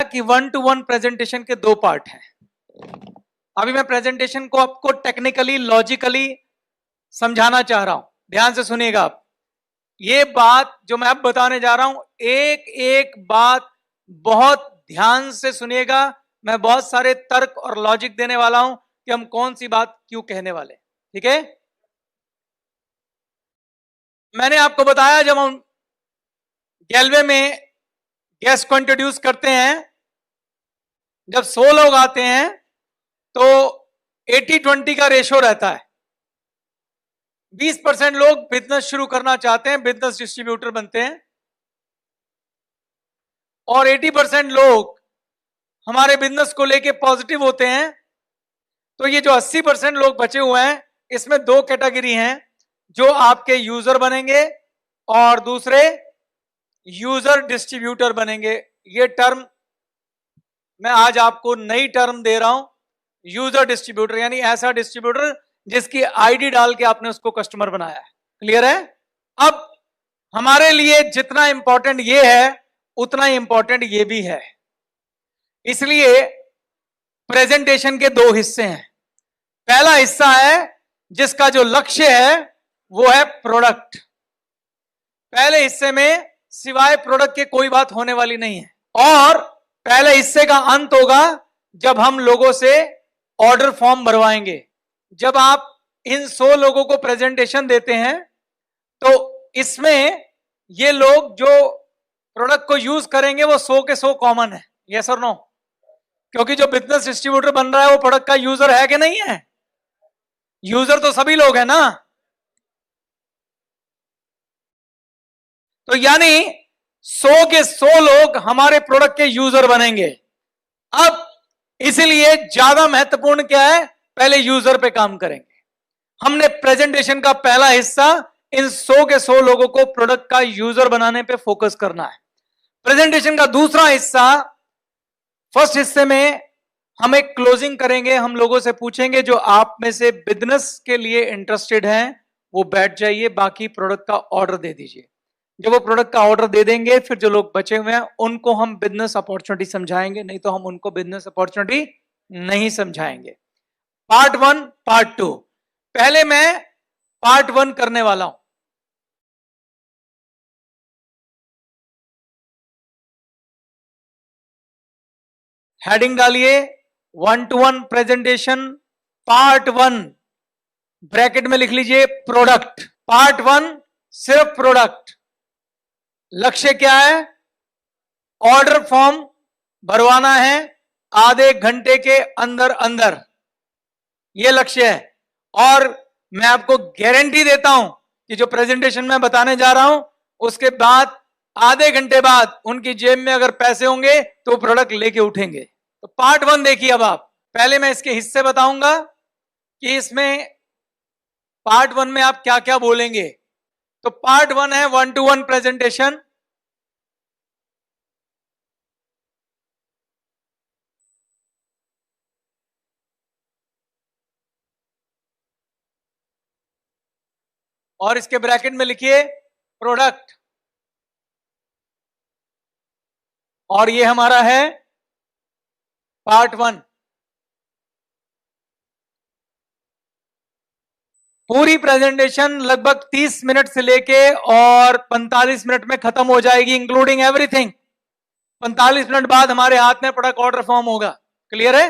कि 1-to-1 presentation के दो पार्ट हैं। अभी मैं प्रेजेंटेशन को आपको टेक्निकली लॉजिकली समझाना चाह रहा हूं, ध्यान से सुनिएगा आप। ये बात जो मैं अब बताने जा रहा हूं, एक एक बात बहुत ध्यान से सुनिएगा। मैं बहुत सारे तर्क और लॉजिक देने वाला हूं कि हम कौन सी बात क्यों कहने वाले, ठीक है। मैंने आपको बताया जब हम गैलवे में गेस्ट को इंट्रोड्यूस करते हैं, जब 100 लोग आते हैं तो 80-20 का रेशो रहता है। 20% लोग बिजनेस शुरू करना चाहते हैं, बिजनेस डिस्ट्रीब्यूटर बनते हैं, और 80% लोग हमारे बिजनेस को लेके पॉजिटिव होते हैं। तो ये जो 80% लोग बचे हुए हैं, इसमें दो कैटेगरी हैं, जो आपके यूजर बनेंगे और दूसरे यूजर डिस्ट्रीब्यूटर बनेंगे। ये टर्म मैं आज आपको नई टर्म दे रहा हूं, यूजर डिस्ट्रीब्यूटर, यानी ऐसा डिस्ट्रीब्यूटर जिसकी आईडी डाल के आपने उसको कस्टमर बनाया है। क्लियर है। अब हमारे लिए जितना इंपॉर्टेंट ये है उतना ही इंपॉर्टेंट ये भी है, इसलिए प्रेजेंटेशन के दो हिस्से हैं। पहला हिस्सा है जिसका जो लक्ष्य है वो है प्रोडक्ट। पहले हिस्से में सिवाय प्रोडक्ट के कोई बात होने वाली नहीं है, और पहले हिस्से का अंत होगा जब हम लोगों से ऑर्डर फॉर्म भरवाएंगे। जब आप इन 100 लोगों को प्रेजेंटेशन देते हैं तो इसमें ये लोग जो प्रोडक्ट को यूज करेंगे वो 100 के 100 कॉमन है, यस और नो। क्योंकि जो बिजनेस डिस्ट्रीब्यूटर बन रहा है वो प्रोडक्ट का यूजर है कि नहीं है? यूजर तो सभी लोग हैं ना। तो यानी 100 के 100 लोग हमारे प्रोडक्ट के यूजर बनेंगे। अब इसलिए ज्यादा महत्वपूर्ण क्या है, पहले यूजर पे काम करेंगे। हमने प्रेजेंटेशन का पहला हिस्सा इन 100 के 100 लोगों को प्रोडक्ट का यूजर बनाने पे फोकस करना है। प्रेजेंटेशन का दूसरा हिस्सा, फर्स्ट हिस्से में हम एक क्लोजिंग करेंगे। हम लोगों से पूछेंगे जो आप में से बिजनेस के लिए इंटरेस्टेड हैं वो बैठ जाइए, बाकी प्रोडक्ट का ऑर्डर दे दीजिए। जब वो प्रोडक्ट का ऑर्डर दे देंगे, फिर जो लोग बचे हुए हैं उनको हम बिजनेस अपॉर्चुनिटी समझाएंगे, नहीं तो हम उनको बिजनेस अपॉर्चुनिटी नहीं समझाएंगे। पार्ट 1 पार्ट 2, पहले मैं पार्ट 1 करने वाला हूं। हेडिंग डालिए 1-to-1 प्रेजेंटेशन पार्ट 1, ब्रैकेट में लिख लीजिए प्रोडक्ट। पार्ट 1 सिर्फ प्रोडक्ट। लक्ष्य क्या है? ऑर्डर फॉर्म भरवाना है आधे घंटे के अंदर अंदर, यह लक्ष्य है। और मैं आपको गारंटी देता हूं कि जो प्रेजेंटेशन मैं बताने जा रहा हूं उसके बाद आधे घंटे बाद उनकी जेब में अगर पैसे होंगे तो प्रोडक्ट लेके उठेंगे। तो पार्ट 1 देखिए। अब आप पहले मैं इसके हिस्से बताऊंगा कि इसमें पार्ट 1 में आप क्या क्या बोलेंगे। तो पार्ट 1 है 1-to-1 प्रेजेंटेशन। और इसके ब्रैकेट में लिखिए प्रोडक्ट, और ये हमारा है पार्ट 1। पूरी प्रेजेंटेशन लगभग 30 मिनट से लेके और 45 मिनट में खत्म हो जाएगी, इंक्लूडिंग एवरीथिंग। 45 मिनट बाद हमारे हाथ में प्रोडक्ट ऑर्डर फॉर्म होगा। क्लियर है?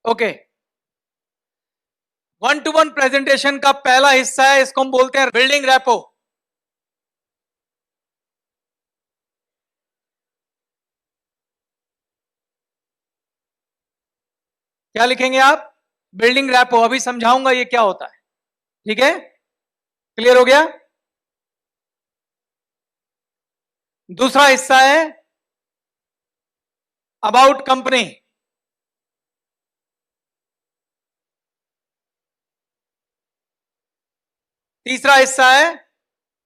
ओके। 1-to-1 प्रेजेंटेशन का पहला हिस्सा है, इसको हम बोलते हैं बिल्डिंग रैपो। क्या लिखेंगे आप? Building rapport. अभी समझाऊंगा ये क्या होता है, ठीक है। क्लियर हो गया? दूसरा हिस्सा है अबाउट कंपनी। तीसरा हिस्सा है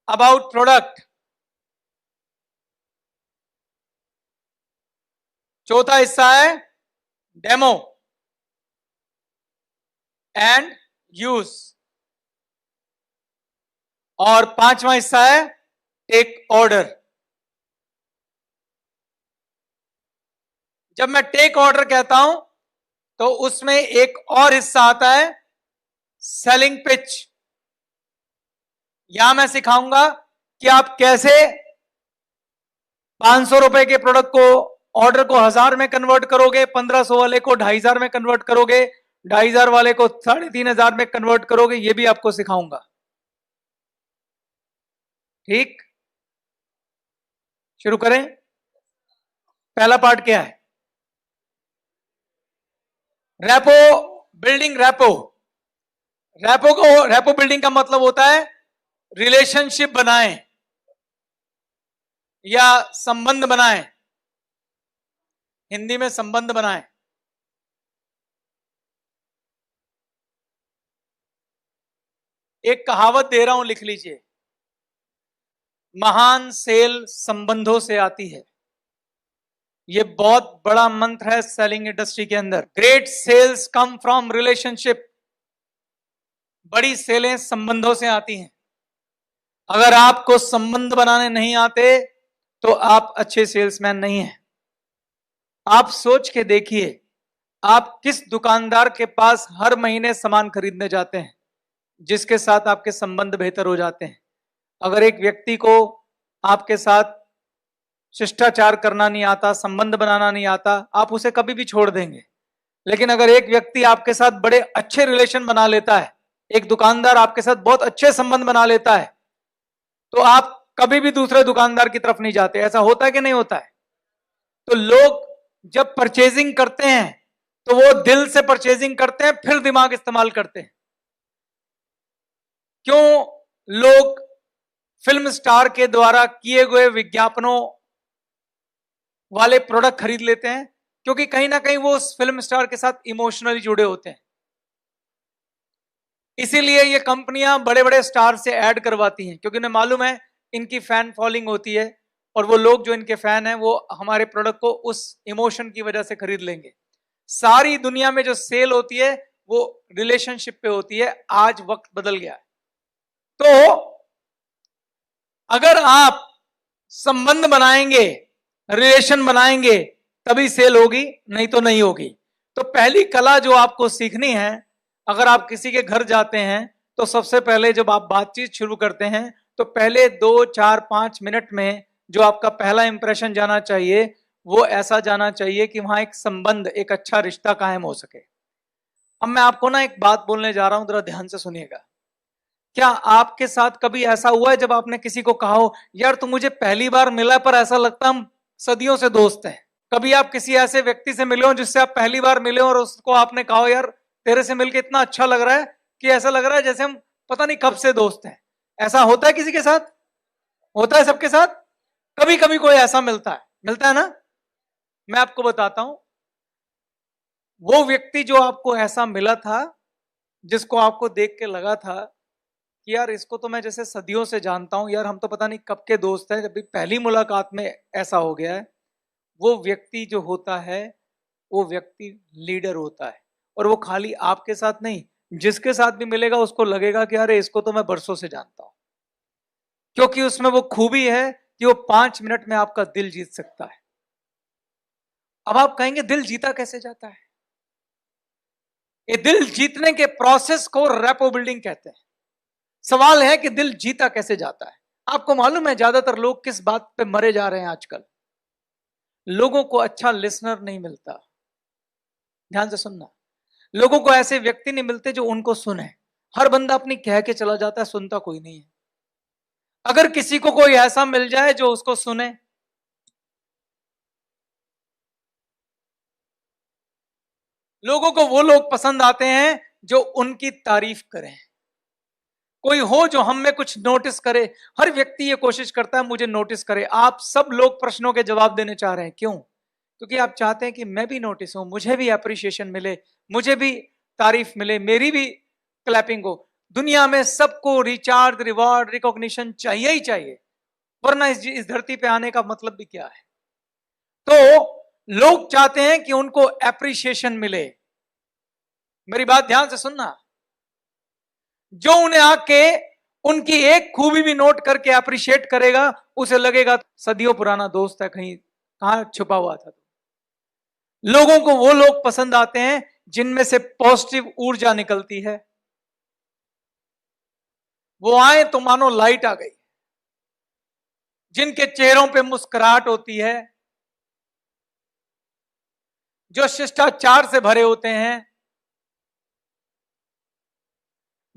अबाउट प्रोडक्ट। चौथा हिस्सा है डेमो एंड यूज, और पांचवा हिस्सा है टेक ऑर्डर। जब मैं टेक ऑर्डर कहता हूं तो उसमें एक और हिस्सा आता है सेलिंग पिच। यहां मैं सिखाऊंगा कि आप कैसे 500 रुपए के प्रोडक्ट को ऑर्डर को 1000 में कन्वर्ट करोगे, 1500 वाले को 2500 में कन्वर्ट करोगे, 2500 वाले को 3500 में कन्वर्ट करोगे, ये भी आपको सिखाऊंगा। ठीक, शुरू करें। पहला पार्ट क्या है? Rapport building. रैपो बिल्डिंग का मतलब होता है रिलेशनशिप बनाएं या संबंध बनाएं। हिंदी में संबंध बनाएं। एक कहावत दे रहा हूं, लिख लीजिए। महान सेल संबंधों से आती है। ये बहुत बड़ा मंत्र है सेलिंग इंडस्ट्री के अंदर। Great sales come from relationship. बड़ी सेलें संबंधों से आती हैं। अगर आपको संबंध बनाने नहीं आते तो आप अच्छे सेल्समैन नहीं हैं। आप सोच के देखिए, आप किस दुकानदार के पास हर महीने सामान खरीदने जाते हैं जिसके साथ आपके संबंध बेहतर हो जाते हैं। अगर एक व्यक्ति को आपके साथ शिष्टाचार करना नहीं आता, संबंध बनाना नहीं आता, आप उसे कभी भी छोड़ देंगे। लेकिन अगर एक व्यक्ति आपके साथ बड़े अच्छे रिलेशन बना लेता है, एक दुकानदार आपके साथ बहुत अच्छे संबंध बना लेता है, तो आप कभी भी दूसरे दुकानदार की तरफ नहीं जाते। ऐसा होता है कि नहीं होता है? तो लोग जब परचेजिंग करते हैं तो वो दिल से परचेजिंग करते हैं, फिर दिमाग इस्तेमाल करते हैं। क्यों लोग फिल्म स्टार के द्वारा किए गए विज्ञापनों वाले प्रोडक्ट खरीद लेते हैं? क्योंकि कहीं ना कहीं वो उस फिल्म स्टार के साथ इमोशनली जुड़े होते हैं। इसीलिए ये कंपनियां बड़े बड़े स्टार से ऐड करवाती हैं, क्योंकि उन्हें मालूम है इनकी फैन फॉलोइंग होती है और वो लोग जो इनके फैन हैं वो हमारे प्रोडक्ट को उस इमोशन की वजह से खरीद लेंगे। सारी दुनिया में जो सेल होती है वो रिलेशनशिप पे होती है। आज वक्त बदल गया है। तो अगर आप संबंध बनाएंगे, रिलेशन बनाएंगे, तभी सेल होगी, नहीं तो नहीं होगी। तो पहली कला जो आपको सीखनी है, अगर आप किसी के घर जाते हैं तो सबसे पहले जब आप बातचीत शुरू करते हैं तो पहले 2, 4, 5 मिनट में जो आपका पहला इंप्रेशन जाना चाहिए वो ऐसा जाना चाहिए कि वहां एक संबंध, एक अच्छा रिश्ता कायम हो सके। अब मैं आपको ना एक बात बोलने जा रहा हूं, जरा ध्यान से सुनिएगा। क्या आपके साथ कभी ऐसा हुआ है जब आपने किसी को कहा हो, यार तू मुझे पहली बार मिला पर ऐसा लगता हम सदियों से दोस्त हैं? कभी आप किसी ऐसे व्यक्ति से मिले हो जिससे आप पहली बार मिले और उसको आपने कहा, यार तेरे से मिलके इतना अच्छा लग रहा है कि ऐसा लग रहा है जैसे हम पता नहीं कब से दोस्त हैं? ऐसा होता है किसी के साथ? होता है सबके साथ? कभी कभी कोई ऐसा मिलता है ना। मैं आपको बताता हूं, वो व्यक्ति जो आपको ऐसा मिला था, जिसको आपको देख के लगा था कि यार इसको तो मैं जैसे सदियों से जानता हूं, यार हम तो पता नहीं कब के दोस्त हैं, जब भी पहली मुलाकात में ऐसा हो गया है, वो व्यक्ति जो होता है वो व्यक्ति लीडर होता है। और वो खाली आपके साथ नहीं, जिसके साथ भी मिलेगा उसको लगेगा कि अरे इसको तो मैं बरसों से जानता हूं, क्योंकि उसमें वो खूबी है कि वो 5 मिनट में आपका दिल जीत सकता है। अब आप कहेंगे दिल जीता कैसे जाता है? ये दिल जीतने के प्रोसेस को रेपो बिल्डिंग कहते हैं। सवाल है कि दिल जीता कैसे जाता है। आपको मालूम है ज्यादातर लोग किस बात पे मरे जा रहे हैं आजकल? लोगों को अच्छा लिसनर नहीं मिलता। ध्यान से सुनना, लोगों को ऐसे व्यक्ति नहीं मिलते जो उनको सुने। हर बंदा अपनी कह के चला जाता है, सुनता कोई नहीं है। अगर किसी को कोई ऐसा मिल जाए जो उसको सुने, लोगों को वो लोग पसंद आते हैं जो उनकी तारीफ करें। कोई हो जो हम में कुछ नोटिस करे। हर व्यक्ति ये कोशिश करता है मुझे नोटिस करे। आप सब लोग प्रश्नों के जवाब देने चाह रहे हैं, क्यों? क्योंकि आप चाहते हैं कि मैं भी नोटिस हूं, मुझे भी अप्रिशिएशन मिले, मुझे भी तारीफ मिले, मेरी भी क्लैपिंग हो। दुनिया में सबको रिचार्ज, रिवॉर्ड, रिकॉग्निशन चाहिए ही चाहिए, वरना इस धरती पे आने का मतलब भी क्या है? तो लोग चाहते हैं कि उनको एप्रिशिएशन मिले। मेरी बात ध्यान से सुनना, जो उन्हें आके उनकी एक खूबी भी नोट करके अप्रिशिएट करेगा, उसे लगेगा सदियों पुराना दोस्त है, कहीं कहां छुपा हुआ था। लोगों को वो लोग पसंद आते हैं जिनमें से पॉजिटिव ऊर्जा निकलती है। वो आए तो मानो लाइट आ गई, जिनके चेहरों पे मुस्कुराहट होती है, जो शिष्टाचार से भरे होते हैं,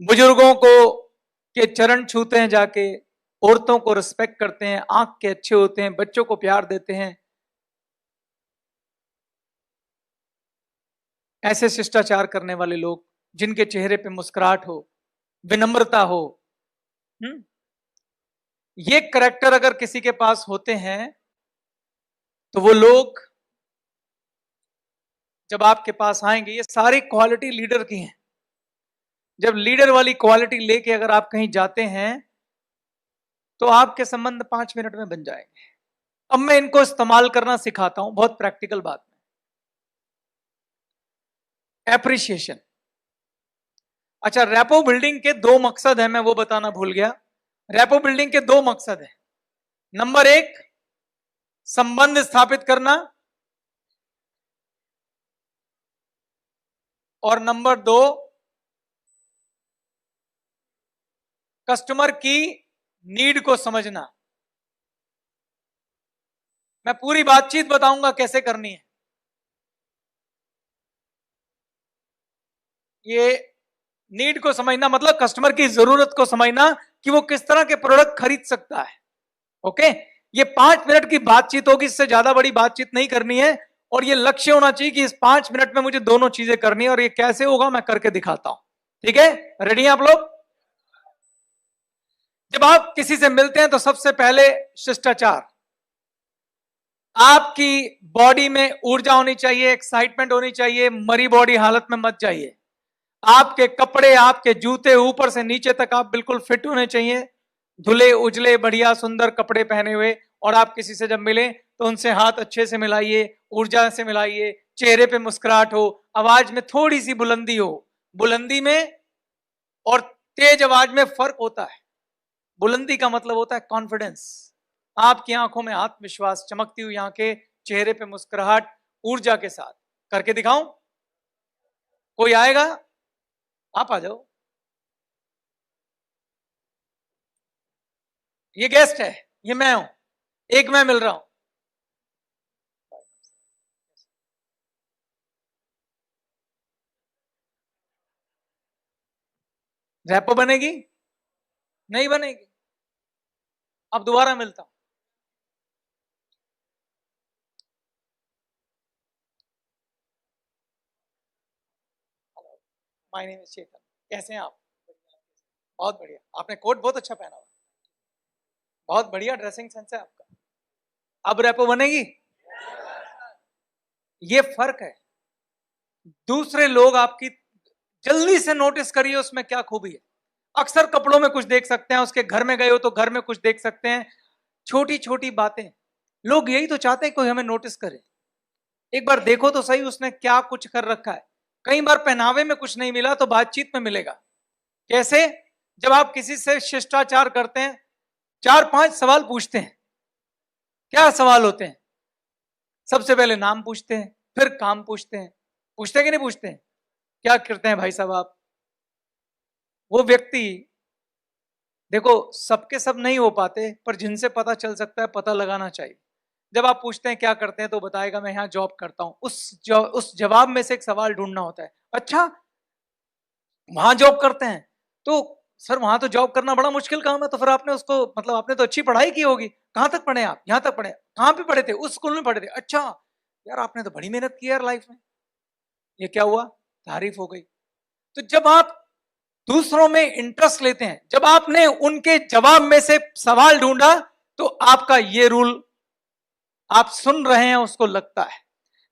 बुजुर्गों को के चरण छूते हैं जाके, औरतों को रिस्पेक्ट करते हैं, आंख के अच्छे होते हैं, बच्चों को प्यार देते हैं। ऐसे शिष्टाचार करने वाले लोग, जिनके चेहरे पे मुस्कुराहट हो, विनम्रता हो, ये करैक्टर अगर किसी के पास होते हैं तो वो लोग जब आपके पास आएंगे, ये सारी क्वालिटी लीडर की हैं। जब लीडर वाली क्वालिटी लेके अगर आप कहीं जाते हैं तो आपके संबंध 5 मिनट में बन जाएंगे। अब मैं इनको इस्तेमाल करना सिखाता हूं, बहुत प्रैक्टिकल बात में। एप्रिसिएशन। अच्छा, रैपो बिल्डिंग के 2 मकसद है, मैं वो बताना भूल गया। रैपो बिल्डिंग के 2 मकसद है। नंबर 1, संबंध स्थापित करना, और नंबर 2, कस्टमर की नीड को समझना। मैं पूरी बातचीत बताऊंगा कैसे करनी है। ये नीड को समझना मतलब कस्टमर की जरूरत को समझना कि वो किस तरह के प्रोडक्ट खरीद सकता है। ओके, ये 5 मिनट की बातचीत होगी, इससे ज्यादा बड़ी बातचीत नहीं करनी है। और ये लक्ष्य होना चाहिए कि इस 5 मिनट में मुझे दोनों चीजें करनी है, और ये कैसे होगा मैं करके दिखाता हूं। ठीक है, रेडी हैं आप लोग? जब आप किसी से मिलते हैं तो सबसे पहले शिष्टाचार। आपकी बॉडी में ऊर्जा होनी चाहिए, एक्साइटमेंट होनी चाहिए, मरी बॉडी हालत में मत जाइए। आपके कपड़े, आपके जूते ऊपर से नीचे तक आप बिल्कुल फिट होने चाहिए, धुले उजले बढ़िया सुंदर कपड़े पहने हुए। और आप किसी से जब मिले तो उनसे हाथ अच्छे से मिलाइए, ऊर्जा से मिलाइए, चेहरे पे मुस्कुराहट हो, आवाज में थोड़ी सी बुलंदी हो। बुलंदी में और तेज आवाज में फर्क होता है। बुलंदी का मतलब होता है कॉन्फिडेंस, आपकी आंखों में आत्मविश्वास, चमकती हुई आंखें, चेहरे पे मुस्कुराहट, ऊर्जा के साथ। करके दिखाऊं? कोई आएगा? आप आ जाओ। ये गेस्ट है, ये मैं हूं, एक मैं मिल रहा हूं। रैपो बनेगी? नहीं बनेगी। अब दोबारा मिलता हूं। माय नेम इज चेतन, कैसे हैं आप? बहुत बढ़िया, आपने कोट बहुत अच्छा पहना हुआ, बहुत बढ़िया ड्रेसिंग सेंस है आपका। अब रैपो बनेगी? ये फर्क है। दूसरे लोग आपकी जल्दी से नोटिस करिए उसमें क्या खूबी है। अक्सर कपड़ों में कुछ देख सकते हैं, उसके घर में गए हो तो घर में कुछ देख सकते हैं, छोटी छोटी बातें। लोग यही तो चाहते हैं कोई हमें नोटिस करे। एक बार देखो तो सही उसने क्या कुछ कर रखा है। कई बार पहनावे में कुछ नहीं मिला तो बातचीत में मिलेगा। कैसे? जब आप किसी से शिष्टाचार करते हैं, 4-5 सवाल पूछते हैं। क्या सवाल होते हैं? सबसे पहले नाम पूछते हैं, फिर काम पूछते हैं। पूछते हैं कि नहीं पूछते हैं? क्या करते हैं भाई साहब आप? वो व्यक्ति, देखो सबके सब नहीं हो पाते, पर जिनसे पता चल सकता है पता लगाना चाहिए। जब आप पूछते हैं क्या करते हैं तो बताएगा मैं यहाँ जॉब करता हूं। उस जवाब में से एक सवाल ढूंढना होता है। अच्छा, वहां जॉब करते हैं तो सर वहां तो जॉब करना बड़ा मुश्किल काम है, तो फिर आपने उसको मतलब आपने तो अच्छी पढ़ाई की होगी। कहां तक पढ़े आप? यहां तक पढ़े। कहां पे पढ़े थे? उस स्कूल में पढ़े थे। अच्छा यार, आपने तो बड़ी मेहनत की यार लाइफ में। ये क्या हुआ? तारीफ हो गई। तो जब आप दूसरों में इंटरेस्ट लेते हैं, जब आपने उनके जवाब में से सवाल ढूंढा, तो आपका ये रूल, आप सुन रहे हैं उसको लगता है।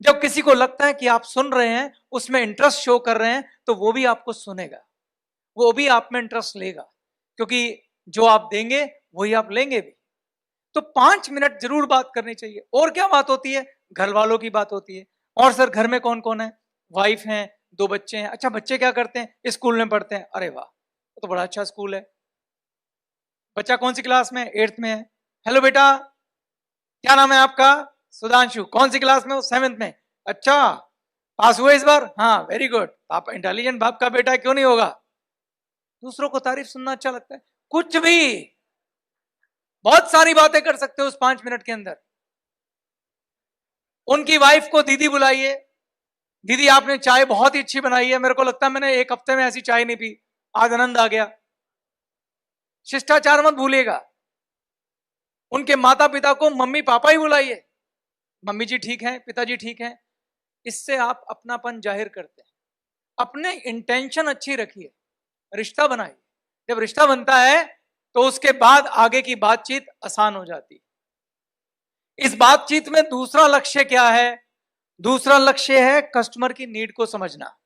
जब किसी को लगता है कि आप सुन रहे हैं, उसमें इंटरेस्ट शो कर रहे हैं, तो वो भी आपको सुनेगा, वो भी आप में इंटरेस्ट लेगा, क्योंकि जो आप देंगे वही आप लेंगे भी। तो 5 मिनट जरूर बात करनी चाहिए। और क्या बात होती है? घर वालों की बात होती है। और सर घर में कौन कौन है? वाइफ है, 2 बच्चे हैं। अच्छा, बच्चे क्या करते हैं? स्कूल में पढ़ते हैं। अरे वाह, तो बड़ा अच्छा स्कूल है। बच्चा कौन सी क्लास में? 8th में है। हेलो बेटा, क्या नाम है आपका? सुधांशु। कौन सी क्लास में हो? 7th में। अच्छा, पास हुए इस बार? हाँ, वेरी गुड। आप इंटेलिजेंट बाप का बेटा क्यों नहीं होगा? दूसरों को तारीफ सुनना अच्छा लगता है। कुछ भी, बहुत सारी बातें कर सकते हो उस 5 मिनट के अंदर। उनकी वाइफ को दीदी बुलाइए, दीदी आपने चाय बहुत ही अच्छी बनाई है, मेरे को लगता है मैंने 1 हफ्ते में ऐसी चाय नहीं पी, आज आनंद आ गया। शिष्टाचार मत भूलिएगा। उनके माता पिता को मम्मी पापा ही बुलाइए, मम्मी जी ठीक है, पिताजी ठीक है। इससे आप अपनापन जाहिर करते हैं। अपने इंटेंशन अच्छी रखिए, रिश्ता बनाइए। जब रिश्ता बनता है तो उसके बाद आगे की बातचीत आसान हो जाती है। इस बातचीत में दूसरा लक्ष्य क्या है? दूसरा लक्ष्य है कस्टमर की नीड को समझना।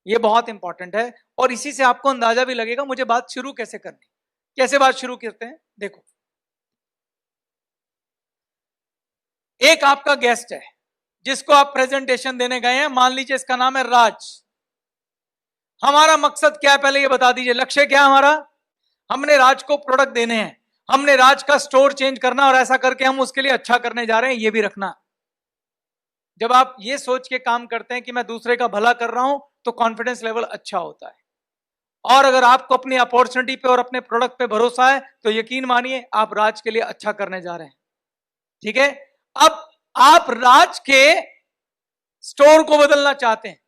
यह बहुत इंपॉर्टेंट है और इसी से आपको अंदाजा भी लगेगा मुझे बात शुरू कैसे करनी। कैसे बात शुरू करते हैं? देखो, एक आपका गेस्ट है जिसको आप प्रेजेंटेशन देने गए हैं, मान लीजिए इसका नाम है राज। हमारा मकसद क्या है पहले ये बता दीजिए, लक्ष्य क्या है हमारा? हमने राज को प्रोडक्ट देने हैं, हमने राज का स्टोर चेंज करना और ऐसा करके हम उसके लिए अच्छा करने जा रहे हैं, ये भी रखना। जब आप ये सोच के काम करते हैं कि मैं दूसरे का भला कर रहा हूं तो कॉन्फिडेंस लेवल अच्छा होता है। और अगर आपको अपनी अपॉर्चुनिटी पे और अपने प्रोडक्ट पे भरोसा है तो यकीन मानिए आप राज के लिए अच्छा करने जा रहे हैं। ठीक है, अब आप राज के स्टोर को बदलना चाहते हैं,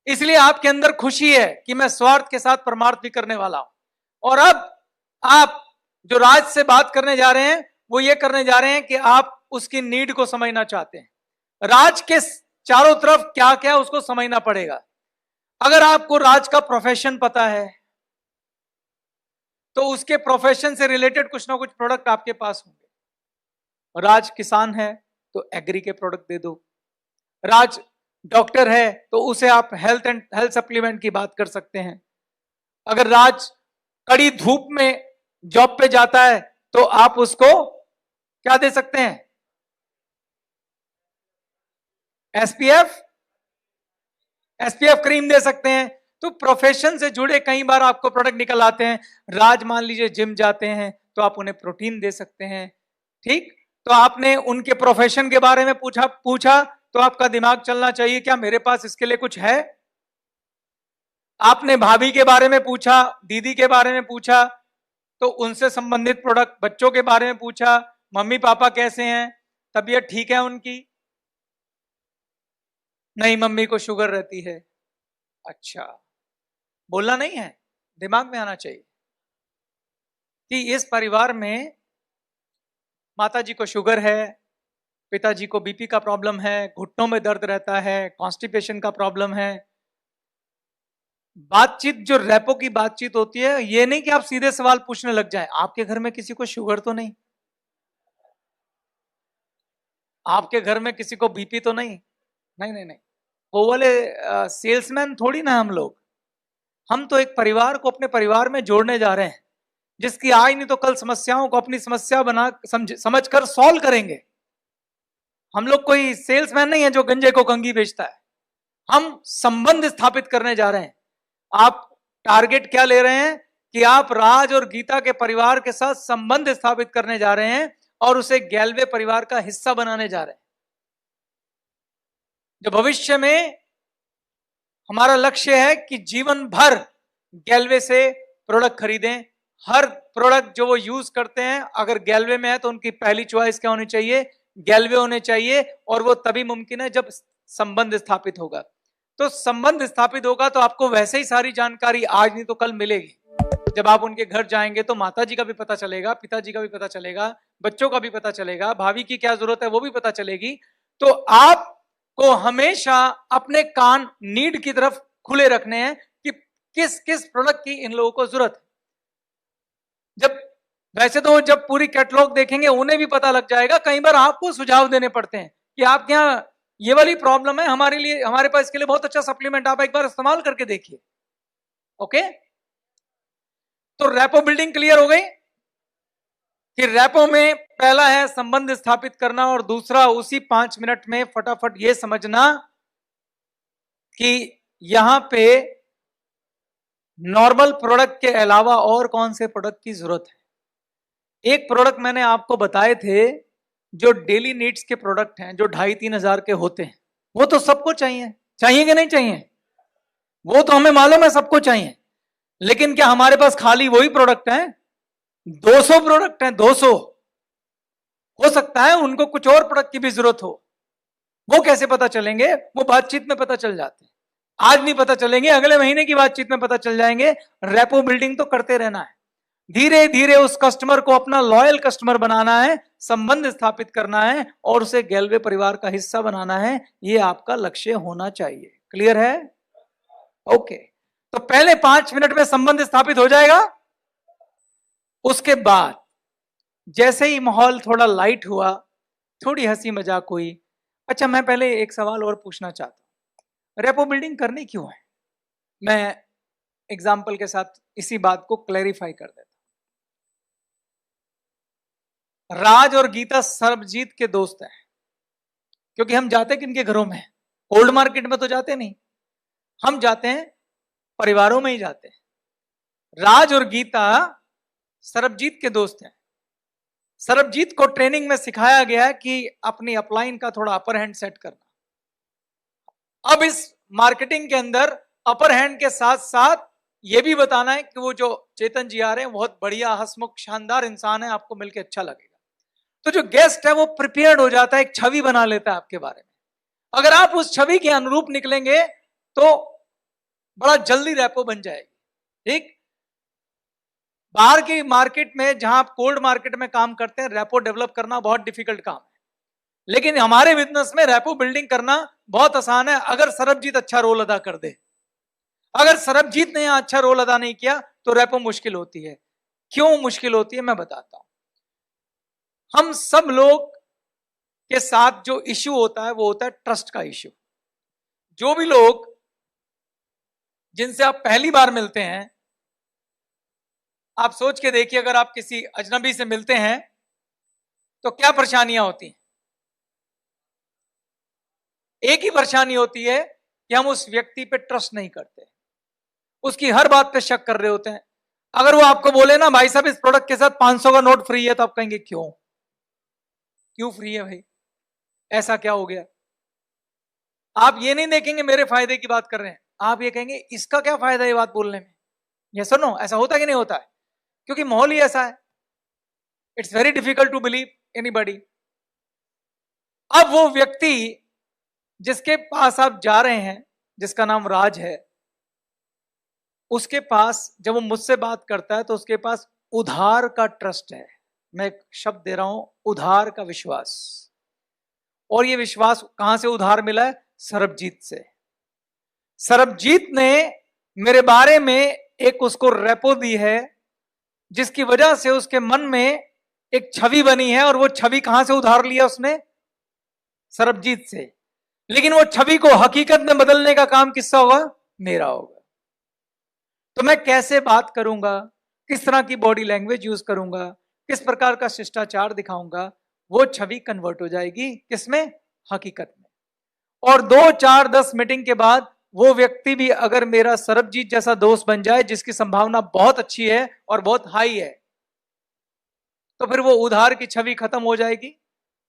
इसलिए आपके अंदर खुशी है कि मैं स्वार्थ के साथ परमार्थ भी करने वाला हूं। और अब आप जो राज से बात करने जा रहे हैं वो ये करने जा रहे हैं कि आप उसकी नीड को समझना चाहते हैं। राज के चारों तरफ क्या क्या उसको समझना पड़ेगा। अगर आपको राज का प्रोफेशन पता है तो उसके प्रोफेशन से रिलेटेड कुछ ना कुछ प्रोडक्ट आपके पास होंगे। राज किसान है तो एग्री के प्रोडक्ट दे दो, राज डॉक्टर है तो उसे आप हेल्थ सप्लीमेंट की बात कर सकते हैं। अगर राज कड़ी धूप में जॉब पे जाता है तो आप उसको क्या दे सकते हैं? एसपीएफ क्रीम दे सकते हैं। तो प्रोफेशन से जुड़े कई बार आपको प्रोडक्ट निकल आते हैं। राज मान लीजिए जिम जाते हैं तो आप उन्हें प्रोटीन दे सकते हैं। ठीक, तो आपने उनके प्रोफेशन के बारे में पूछा तो आपका दिमाग चलना चाहिए क्या मेरे पास इसके लिए कुछ है। आपने भाभी के बारे में पूछा, दीदी के बारे में पूछा तो उनसे संबंधित प्रोडक्ट, बच्चों के बारे में पूछा, मम्मी पापा कैसे हैं, तबीयत ठीक है उनकी? नहीं, मम्मी को शुगर रहती है। अच्छा, बोलना नहीं है, दिमाग में आना चाहिए कि इस परिवार में माताजी को शुगर है, पिताजी को बीपी का प्रॉब्लम है, घुटनों में दर्द रहता है, कॉन्स्टिपेशन का प्रॉब्लम है। बातचीत जो रैपो की बातचीत होती है, ये नहीं कि आप सीधे सवाल पूछने लग जाएं, आपके घर में किसी को शुगर तो नहीं, आपके घर में किसी को बीपी तो नहीं, नहीं नहीं नहीं, वो वाले सेल्समैन थोड़ी ना हम लोग। हम तो एक परिवार को अपने परिवार में जोड़ने जा रहे हैं, जिसकी आज नहीं तो कल समस्याओं को अपनी समस्या बना समझकर सॉल्व करेंगे। हम लोग कोई सेल्समैन नहीं है जो गंजे को कंघी बेचता है। हम संबंध स्थापित करने जा रहे हैं। आप टारगेट क्या ले रहे हैं कि आप राज और गीता के परिवार के साथ संबंध स्थापित करने जा रहे हैं और उसे गैल्वे परिवार का हिस्सा बनाने जा रहे हैं। जो भविष्य में हमारा लक्ष्य है कि जीवन भर गैल्वे से प्रोडक्ट खरीदें। हर प्रोडक्ट जो वो यूज करते हैं अगर गैल्वे में है तो उनकी पहली चॉइस क्या होनी चाहिए? गैल्वे होने चाहिए। और वो तभी मुमकिन है जब संबंध स्थापित होगा। तो संबंध स्थापित होगा तो आपको वैसे ही सारी जानकारी आज नहीं तो कल मिलेगी। जब आप उनके घर जाएंगे तो माताजी का भी पता चलेगा, पिताजी का भी पता चलेगा, बच्चों का भी पता चलेगा, भाभी की क्या जरूरत है वो भी पता चलेगी। तो आपको हमेशा अपने कान नीड की तरफ खुले रखने हैं कि किस किस प्रोडक्ट की इन लोगों को जरूरत है। जब वैसे तो जब पूरी कैटलॉग देखेंगे उन्हें भी पता लग जाएगा। कई बार आपको सुझाव देने पड़ते हैं कि आपके यहाँ ये वाली प्रॉब्लम है, हमारे लिए, हमारे पास इसके लिए बहुत अच्छा सप्लीमेंट, आप एक बार इस्तेमाल करके देखिए। ओके, तो रैपो बिल्डिंग क्लियर हो गई कि रैपो में पहला है संबंध स्थापित करना और दूसरा उसी 5 मिनट में फटाफट ये समझना कि यहां पे नॉर्मल प्रोडक्ट के अलावा और कौन से प्रोडक्ट की जरूरत है। एक प्रोडक्ट मैंने आपको बताए थे जो डेली नीड्स के प्रोडक्ट हैं, जो 2,500-3,000 के होते हैं, वो तो सबको चाहिए, चाहिए कि नहीं चाहिए? वो तो हमें मालूम है सबको चाहिए, लेकिन क्या हमारे पास खाली वही प्रोडक्ट है? 200 प्रोडक्ट हैं, 200। हो सकता है उनको कुछ और प्रोडक्ट की भी जरूरत हो। वो कैसे पता चलेंगे? वो बातचीत में पता चल जाते हैं। आज नहीं पता चलेंगे, अगले महीने की बातचीत में पता चल जाएंगे। रेपो बिल्डिंग तो करते रहना है, धीरे धीरे उस कस्टमर को अपना लॉयल कस्टमर बनाना है, संबंध स्थापित करना है और उसे गैलवे परिवार का हिस्सा बनाना है। ये आपका लक्ष्य होना चाहिए। क्लियर है? ओके। तो पहले 5 मिनट में संबंध स्थापित हो जाएगा। उसके बाद जैसे ही माहौल थोड़ा लाइट हुआ, थोड़ी हंसी मजाक हुई। अच्छा, मैं पहले एक सवाल और पूछना चाहता हूं, रेपो बिल्डिंग करनी क्यों है? मैं एग्जाम्पल के साथ इसी बात को क्लैरिफाई कर देता हूं। राज और गीता सर्वजीत के दोस्त हैं, क्योंकि हम जाते किनके घरों में? ओल्ड मार्केट में तो जाते नहीं, हम जाते हैं परिवारों में ही जाते हैं। राज और गीता सरबजीत के दोस्त हैं। सरबजीत को ट्रेनिंग में सिखाया गया कि अपनी अपलाइन का थोड़ा अपर हैंड सेट करना। अब इस मार्केटिंग के अंदर अपर हैंड के साथ साथ ये भी बताना है कि वो जो चेतन जी आ रहे हैं बहुत बढ़िया, हंसमुख, शानदार इंसान है, आपको मिलकर अच्छा लगेगा। तो जो गेस्ट है वो प्रिपेयर्ड हो जाता है, एक छवि बना लेता है आपके बारे में। अगर आप उस छवि के अनुरूप निकलेंगे तो बड़ा जल्दी रेपो बन जाएगी। ठीक, बाहर की मार्केट में जहां आप कोल्ड मार्केट में काम करते हैं, रेपो डेवलप करना बहुत डिफिकल्ट काम है, लेकिन हमारे बिजनेस में रेपो बिल्डिंग करना बहुत आसान है, अगर सरबजीत अच्छा रोल अदा कर दे। अगर सरबजीत ने यहां अच्छा रोल अदा नहीं किया तो रेपो मुश्किल होती है। क्यों मुश्किल होती है मैं बताता हूं। हम सब लोग के साथ जो इश्यू होता है वो होता है ट्रस्ट का इश्यू। जो भी लोग जिनसे आप पहली बार मिलते हैं, आप सोच के देखिए, अगर आप किसी अजनबी से मिलते हैं तो क्या परेशानियां होती हैं? एक ही परेशानी होती है कि हम उस व्यक्ति पे ट्रस्ट नहीं करते, उसकी हर बात पे शक कर रहे होते हैं। अगर वो आपको बोले ना भाई साहब इस प्रोडक्ट के साथ 500 का नोट फ्री है, तो आप कहेंगे क्यों? क्यों फ्री है भाई, ऐसा क्या हो गया? आप ये नहीं देखेंगे मेरे फायदे की बात कर रहे हैं, आप ये कहेंगे इसका क्या फायदा है ये बात बोलने में। ये सुनो, ऐसा होता है कि नहीं होता है? क्योंकि माहौल ही ऐसा है। It's very difficult to believe anybody. अब वो व्यक्ति जिसके पास आप जा रहे हैं, जिसका नाम राज है, उसके पास जब वो मुझसे बात करता है तो उसके पास उधार का ट्रस्ट है। मैं एक शब्द दे रहा हूं, उधार का विश्वास। और ये विश्वास कहां से उधार मिला है? सरबजीत से। सरबजीत ने मेरे बारे में एक उसको रेपो दी है, जिसकी वजह से उसके मन में एक छवि बनी है। और वो छवि कहां से उधार लिया उसने? सरबजीत से। लेकिन वो छवि को हकीकत में बदलने का काम किसका होगा? मेरा होगा। तो मैं कैसे बात करूंगा, किस तरह की बॉडी लैंग्वेज यूज करूंगा, किस प्रकार का शिष्टाचार दिखाऊंगा, वो छवि कन्वर्ट हो जाएगी किसमें? हकीकत में। और 2, 4, 10 मीटिंग के बाद वो व्यक्ति भी अगर मेरा सरबजीत जैसा दोस्त बन जाए, जिसकी संभावना बहुत अच्छी है और बहुत हाई है, तो फिर वो उधार की छवि खत्म हो जाएगी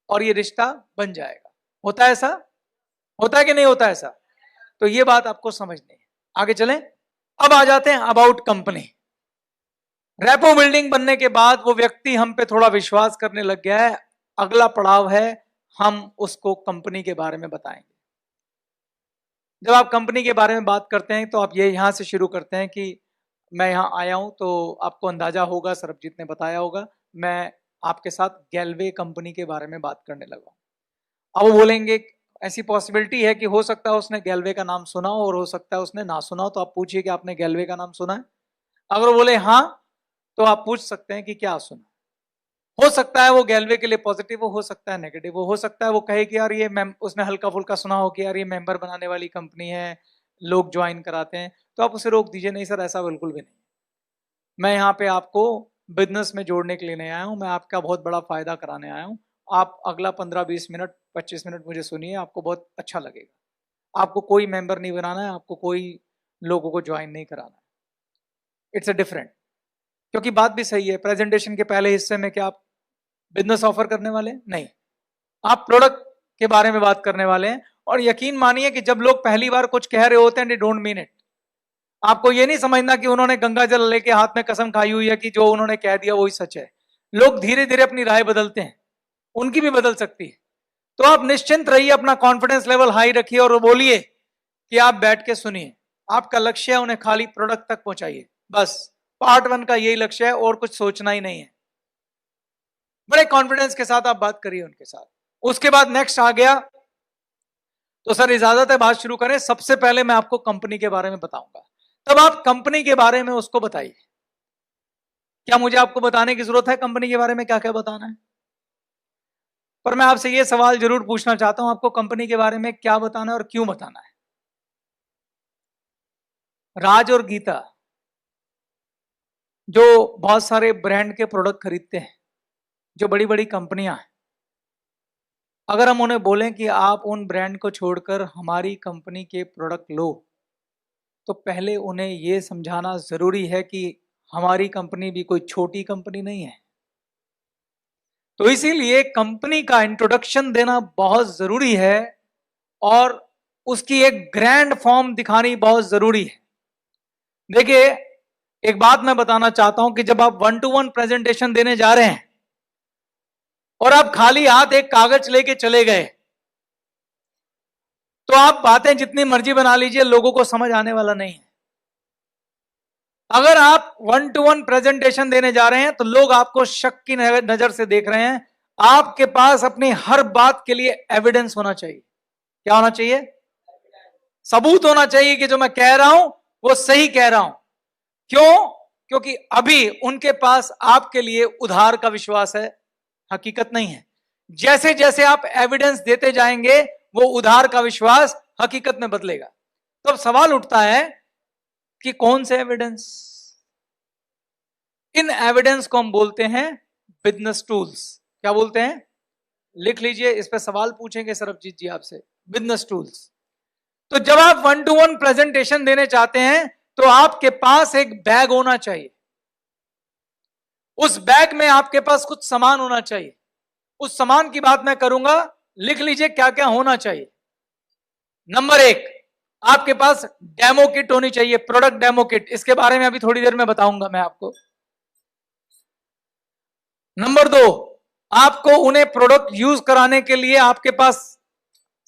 और ये रिश्ता बन जाएगा। होता है ऐसा? होता है कि नहीं होता ऐसा? तो ये बात आपको समझनी है। आगे चलें। अब आ जाते हैं अबाउट कंपनी। रेपो बिल्डिंग बनने के बाद वो व्यक्ति हम पे थोड़ा विश्वास करने लग गया है। अगला पड़ाव है, हम उसको कंपनी के बारे में बताएंगे। जब आप कंपनी के बारे में बात करते हैं तो आप ये यहां से शुरू करते हैं कि मैं यहां आया हूं, तो आपको अंदाजा होगा, सरबजीत ने बताया होगा, मैं आपके साथ गैलवे कंपनी के बारे में बात करने लगा। अब वो बोलेंगे ऐसी पॉसिबिलिटी है कि हो सकता है उसने गैलवे का नाम सुना हो और हो सकता है उसने ना सुना हो। तो आप पूछिए कि आपने गैलवे का नाम सुना है? अगर वो बोले हाँ, तो आप पूछ सकते हैं कि क्या सुना। हो सकता है वो गैलवे के लिए पॉजिटिव हो सकता है नेगेटिव हो सकता है वो कहे कि यार ये उसने हल्का फुल्का सुना हो कि यार ये मेंबर बनाने वाली कंपनी है, लोग ज्वाइन कराते हैं, तो आप उसे रोक दीजिए, नहीं सर ऐसा बिल्कुल भी नहीं। मैं यहाँ पे आपको बिजनेस में जोड़ने के लिए नहीं आया हूँ, मैं आपका बहुत बड़ा फायदा कराने आया हूँ। आप अगला 15-20 मिनट 25 मिनट मुझे सुनिए, आपको बहुत अच्छा लगेगा। आपको कोई मेंबर नहीं बनाना है, आपको कोई लोगों को ज्वाइन नहीं कराना है। It's a different. क्योंकि बात भी सही है, प्रेजेंटेशन के पहले हिस्से में क्या आप बिजनेस ऑफर करने वाले हैं? नहीं, आप प्रोडक्ट के बारे में बात करने वाले हैं। और यकीन मानिए कि जब लोग पहली बार कुछ कह रहे होते हैं, दे डोंट मीन इट। आपको ये नहीं समझना कि उन्होंने गंगा जल लेके हाथ में कसम खाई हुई है कि जो उन्होंने कह दिया वही सच है। लोग धीरे धीरे अपनी राय बदलते हैं, उनकी भी बदल सकती है। तो आप निश्चिंत रहिए, अपना कॉन्फिडेंस लेवल हाई रखिए और बोलिए कि आप बैठ के सुनिए। आपका लक्ष्य है उन्हें खाली प्रोडक्ट तक पहुंचाइए, बस पार्ट 1 का यही लक्ष्य है, और कुछ सोचना ही नहीं है। बड़े कॉन्फिडेंस के साथ आप बात करिए उनके साथ। उसके बाद नेक्स्ट आ गया, तो सर इजाजत है बात शुरू करें। सबसे पहले मैं आपको कंपनी के बारे में बताऊंगा, तब आप कंपनी के बारे में उसको बताइए। क्या मुझे आपको बताने की जरूरत है कंपनी के बारे में क्या क्या बताना है? पर मैं आपसे यह सवाल जरूर पूछना चाहता हूं, आपको कंपनी के बारे में क्या बताना है और क्यों बताना है? राज और गीता जो बहुत सारे ब्रांड के प्रोडक्ट खरीदते हैं, जो बड़ी बड़ी कंपनियां हैं, अगर हम उन्हें बोलें कि आप उन ब्रांड को छोड़कर हमारी कंपनी के प्रोडक्ट लो, तो पहले उन्हें यह समझाना जरूरी है कि हमारी कंपनी भी कोई छोटी कंपनी नहीं है। तो इसीलिए कंपनी का इंट्रोडक्शन देना बहुत जरूरी है और उसकी एक ग्रैंड फॉर्म दिखानी बहुत जरूरी है। देखिए, एक बात मैं बताना चाहता हूं कि जब आप 1-to-1 प्रेजेंटेशन देने जा रहे हैं और आप खाली हाथ एक कागज लेके चले गए, तो आप बातें जितनी मर्जी बना लीजिए, लोगों को समझ आने वाला नहीं है। अगर आप 1-to-1 प्रेजेंटेशन देने जा रहे हैं तो लोग आपको शक की नजर से देख रहे हैं। आपके पास अपनी हर बात के लिए एविडेंस होना चाहिए। क्या होना चाहिए? सबूत होना चाहिए कि जो मैं कह रहा हूं वो सही कह रहा हूं। क्यों? क्योंकि अभी उनके पास आपके लिए उधार का विश्वास है, हकीकत नहीं है। जैसे जैसे आप एविडेंस देते जाएंगे, वो उधार का विश्वास हकीकत में बदलेगा। तो अब सवाल उठता है कि कौन से एविडेंस? इन एविडेंस को हम बोलते हैं बिजनेस टूल्स। क्या बोलते हैं? लिख लीजिए, इस पे सवाल पूछेंगे सरबजीत जी आपसे। Business tools. तो जब आप 1-to-1 प्रेजेंटेशन देने चाहते हैं तो आपके पास एक बैग होना चाहिए। उस बैग में आपके पास कुछ सामान होना चाहिए। उस सामान की बात मैं करूंगा, लिख लीजिए क्या क्या होना चाहिए। नंबर 1, आपके पास डेमो किट होनी चाहिए, प्रोडक्ट डेमो किट। इसके बारे में अभी थोड़ी देर में बताऊंगा मैं आपको। नंबर 2, आपको उन्हें प्रोडक्ट यूज कराने के लिए आपके पास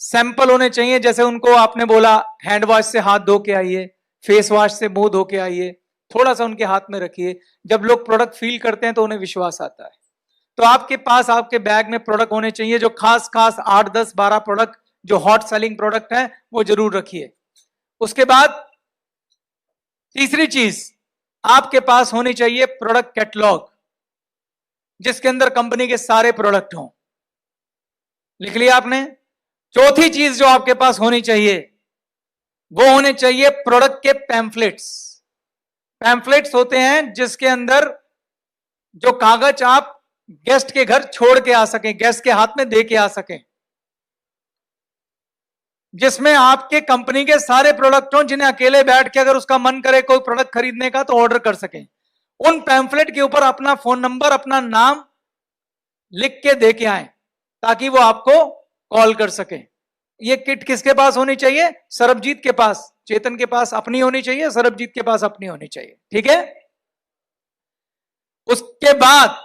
सैंपल होने चाहिए। जैसे उनको आपने बोला हैंड वॉश से हाथ धो के आइए, फेस वॉश से मुंह धो के आइए, थोड़ा सा उनके हाथ में रखिए। जब लोग प्रोडक्ट फील करते हैं तो उन्हें विश्वास आता है। तो आपके पास आपके बैग में प्रोडक्ट होने चाहिए, जो खास 8, 10, 12 प्रोडक्ट जो हॉट सेलिंग प्रोडक्ट है वो जरूर रखिए। उसके बाद तीसरी चीज, आपके पास होनी चाहिए प्रोडक्ट कैटलॉग, जिसके अंदर कंपनी के सारे प्रोडक्ट हों। लिख लिया आपने? चौथी चीज जो आपके पास होनी चाहिए वो होने चाहिए प्रोडक्ट के पैम्फलेट्स। पैम्फलेट्स होते हैं जिसके अंदर जो कागज आप गेस्ट के घर छोड़ के आ सकें, गेस्ट के हाथ में दे के आ सकें, जिसमें आपके कंपनी के सारे प्रोडक्ट हों, जिन्हें अकेले बैठ के अगर उसका मन करे कोई प्रोडक्ट खरीदने का तो ऑर्डर कर सकें। उन पैम्फलेट के ऊपर अपना फोन नंबर, अपना नाम लिख के दे के आए ताकि वो आपको कॉल कर सके। ये किट किसके पास होनी चाहिए? सरबजीत के पास। चेतन के पास अपनी होनी चाहिए, सरबजीत के पास अपनी होनी चाहिए। ठीक है? उसके बाद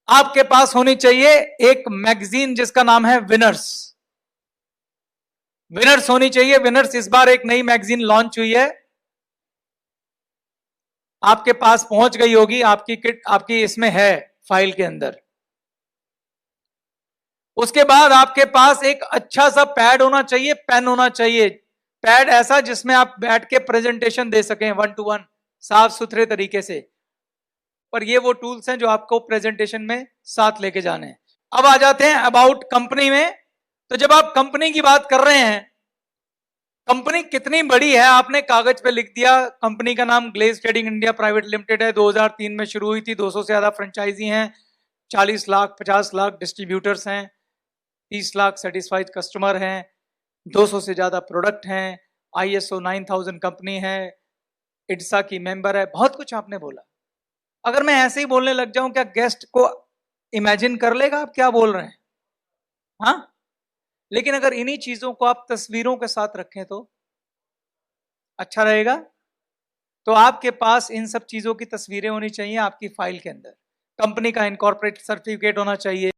आपके पास होनी चाहिए एक मैगजीन जिसका नाम है विनर्स। विनर्स होनी चाहिए। विनर्स इस बार एक नई मैगजीन लॉन्च हुई है, आपके पास पहुंच गई होगी। आपकी किट आपकी इसमें है फाइल के अंदर। उसके बाद आपके पास एक अच्छा सा पैड होना चाहिए, पेन होना चाहिए। पैड ऐसा जिसमें आप बैठ के प्रेजेंटेशन दे सकें 1-to-1 साफ सुथरे तरीके से। पर ये वो टूल्स हैं जो आपको प्रेजेंटेशन में साथ लेके जाने हैं। अब आ जाते हैं अबाउट कंपनी में। तो जब आप कंपनी की बात कर रहे हैं, कंपनी कितनी बड़ी है आपने कागज पे लिख दिया। कंपनी का नाम Glaze trading India private limited है, 2003 में शुरू हुई थी, 200 से ज्यादा फ्रेंचाइजी हैं, 40 लाख 50 लाख डिस्ट्रीब्यूटर्स हैं, 30 लाख सेटिस्फाइड कस्टमर हैं, 200 से ज्यादा प्रोडक्ट हैं, ISO 9000 कंपनी है, इड्सा की मेंबर है। बहुत कुछ आपने बोला। अगर मैं ऐसे ही बोलने लग जाऊं, क्या गेस्ट को इमेजिन कर लेगा आप क्या बोल रहे हैं? हाँ? लेकिन अगर इन्हीं चीजों को आप तस्वीरों के साथ रखें तो अच्छा रहेगा। तो आपके पास इन सब चीजों की तस्वीरें होनी चाहिए आपकी फाइल के अंदर। कंपनी का इनकॉर्पोरेट सर्टिफिकेट होना चाहिए।